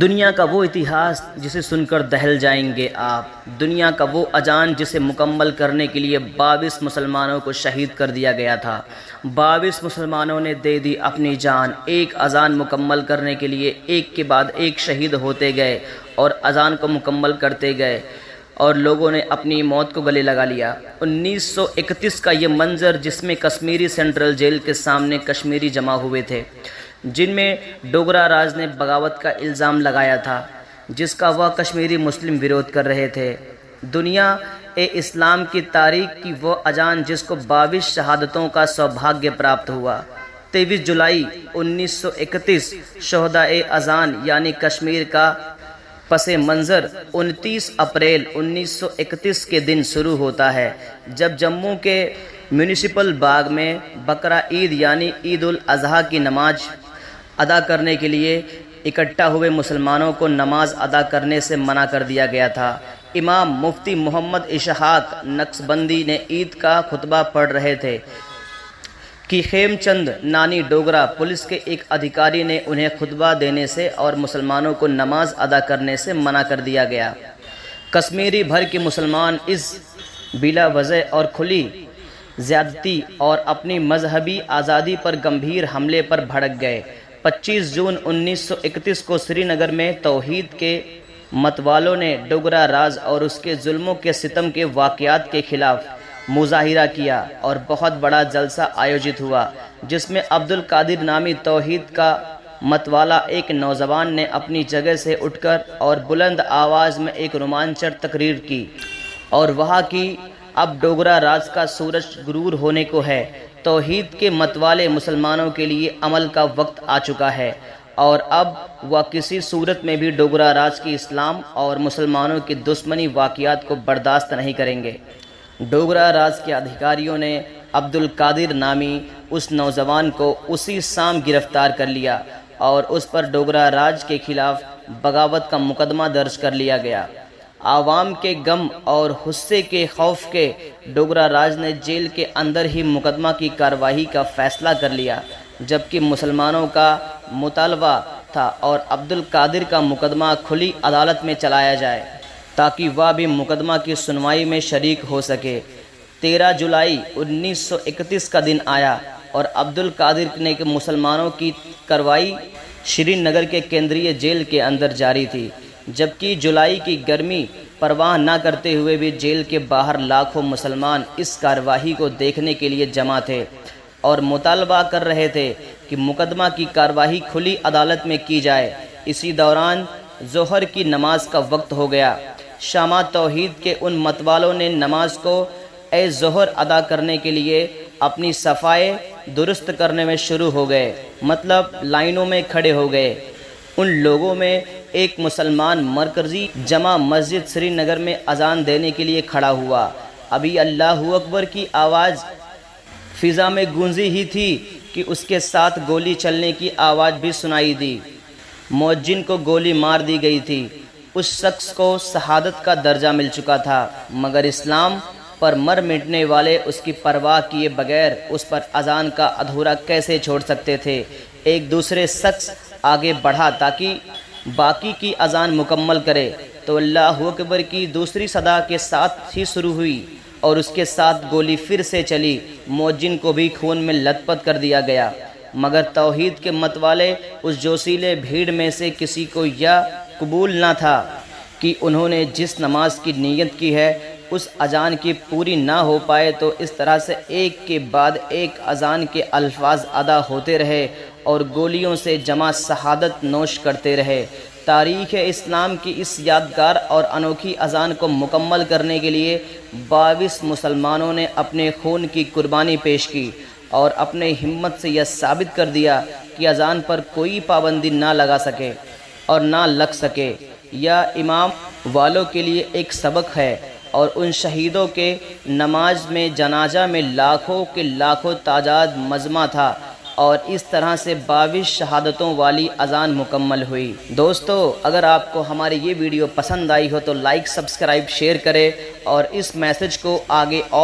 دنیا کا وہ اتہاس جسے سن کر دہل جائیں گے آپ، دنیا کا وہ اذان جسے مکمل کرنے کے لیے 22 مسلمانوں کو شہید کر دیا گیا تھا۔ 22 مسلمانوں نے دے دی اپنی جان، ایک اذان مکمل کرنے کے لیے ایک کے بعد ایک شہید ہوتے گئے اور اذان کو مکمل کرتے گئے اور لوگوں نے اپنی موت کو گلے لگا لیا۔ 1931 کا یہ منظر جس میں کشمیری سینٹرل جیل کے سامنے کشمیری جمع ہوئے تھے، جن میں ڈوگرا راج نے بغاوت کا الزام لگایا تھا، جس کا وہ کشمیری مسلم ویرودھ کر رہے تھے۔ دنیا اسلام کی تاریخ کی وہ اذان جس کو 22 شہادتوں کا سوبھاگیہ پراپت ہوا۔ 23 جولائی 1931 شہدائے اذان یعنی کشمیر کا پس منظر 29 اپریل 1931 کے دن شروع ہوتا ہے، جب جموں کے میونسپل باغ میں بقرہ عید یعنی عید الاضحیٰ کی نماز ادا کرنے کے لیے اکٹھا ہوئے مسلمانوں کو نماز ادا کرنے سے منع کر دیا گیا تھا۔ امام مفتی محمد اسحاق نقشبندی نے عید کا خطبہ پڑھ رہے تھے کہ خیم چند نانی ڈوگرا پولیس کے ایک ادھیکاری نے انہیں خطبہ دینے سے اور مسلمانوں کو نماز ادا کرنے سے منع کر دیا گیا۔ کشمیری بھر کے مسلمان اس بلا وجہ اور کھلی زیادتی اور اپنی مذہبی آزادی پر گمبھیر حملے پر بھڑک گئے۔ 25 جون 1931 کو سری نگر میں توحید کے متوالوں نے ڈوگرا راج اور اس کے ظلموں کے ستم کے واقعات کے خلاف مظاہرہ کیا اور بہت بڑا جلسہ آیوجت ہوا، جس میں عبد القادر نامی توحید کا متوالا ایک نوجوان نے اپنی جگہ سے اٹھ کر اور بلند آواز میں ایک رومانچک تقریر کی اور وہاں کی اب ڈوگرا راج کا سورج غروب ہونے کو ہے، توحید کے متوالے مسلمانوں کے لیے عمل کا وقت آ چکا ہے اور اب وہ کسی صورت میں بھی ڈوگرا راج کی اسلام اور مسلمانوں کی دشمنی واقعات کو برداشت نہیں کریں گے۔ ڈوگرا راج کے ادھیکاریوں نے عبد القادر نامی اس نوجوان کو اسی شام گرفتار کر لیا اور اس پر ڈوگرا راج کے خلاف بغاوت کا مقدمہ درج کر لیا گیا۔ عوام کے غم اور غصے کے خوف کے ڈوگرا راج نے جیل کے اندر ہی مقدمہ کی کارروائی کا فیصلہ کر لیا، جبکہ مسلمانوں کا مطالبہ تھا اور عبد القادر کا مقدمہ کھلی عدالت میں چلایا جائے تاکہ وہ بھی مقدمہ کی سنوائی میں شریک ہو سکے۔ 13 جولائی 1931 کا دن آیا اور عبد القادر نے مسلمانوں کی کارروائی سری نگر کے کیندریہ جیل کے اندر جاری تھی، جبکہ جولائی کی گرمی پرواہ نہ کرتے ہوئے بھی جیل کے باہر لاکھوں مسلمان اس کارروائی کو دیکھنے کے لیے جمع تھے اور مطالبہ کر رہے تھے کہ مقدمہ کی کارروائی کھلی عدالت میں کی جائے۔ اسی دوران ظہر کی نماز کا وقت ہو گیا۔ شامہ توحید کے ان متوالوں نے نماز کو اے ظہر ادا کرنے کے لیے اپنی صفائیں درست کرنے میں شروع ہو گئے، مطلب لائنوں میں کھڑے ہو گئے۔ ان لوگوں میں ایک مسلمان مرکزی جامع مسجد سری نگر میں اذان دینے کے لیے کھڑا ہوا۔ ابھی اللہ اکبر کی آواز فضا میں گونجی ہی تھی کہ اس کے ساتھ گولی چلنے کی آواز بھی سنائی دی۔ مؤذن کو گولی مار دی گئی تھی۔ اس شخص کو شہادت کا درجہ مل چکا تھا، مگر اسلام پر مر مٹنے والے اس کی پرواہ کیے بغیر اس پر اذان کا ادھورا کیسے چھوڑ سکتے تھے۔ ایک دوسرے شخص آگے بڑھا تاکہ باقی کی اذان مکمل کرے تو اللہ اکبر کی دوسری صدا کے ساتھ ہی شروع ہوئی اور اس کے ساتھ گولی پھر سے چلی۔ مؤذن کو بھی خون میں لت پت کر دیا گیا، مگر توحید کے متوالے اس جوشیلے بھیڑ میں سے کسی کو یہ قبول نہ تھا کہ انہوں نے جس نماز کی نیت کی ہے اس اذان کی پوری نہ ہو پائے، تو اس طرح سے ایک کے بعد ایک اذان کے الفاظ ادا ہوتے رہے اور گولیوں سے جمع شہادت نوش کرتے رہے۔ تاریخ اسلام کی اس یادگار اور انوکھی اذان کو مکمل کرنے کے لیے 22 مسلمانوں نے اپنے خون کی قربانی پیش کی اور اپنے ہمت سے یہ ثابت کر دیا کہ اذان پر کوئی پابندی نہ لگا سکے اور نہ لگ سکے۔ یہ امام والوں کے لیے ایک سبق ہے اور ان شہیدوں کے نماز میں جنازہ میں لاکھوں کے لاکھوں تعداد مجمع تھا اور اس طرح سے 22 شہادتوں والی اذان مکمل ہوئی۔ دوستو، اگر آپ کو ہماری یہ ویڈیو پسند آئی ہو تو لائک، سبسکرائب، شیئر کریں اور اس میسج کو آگے اور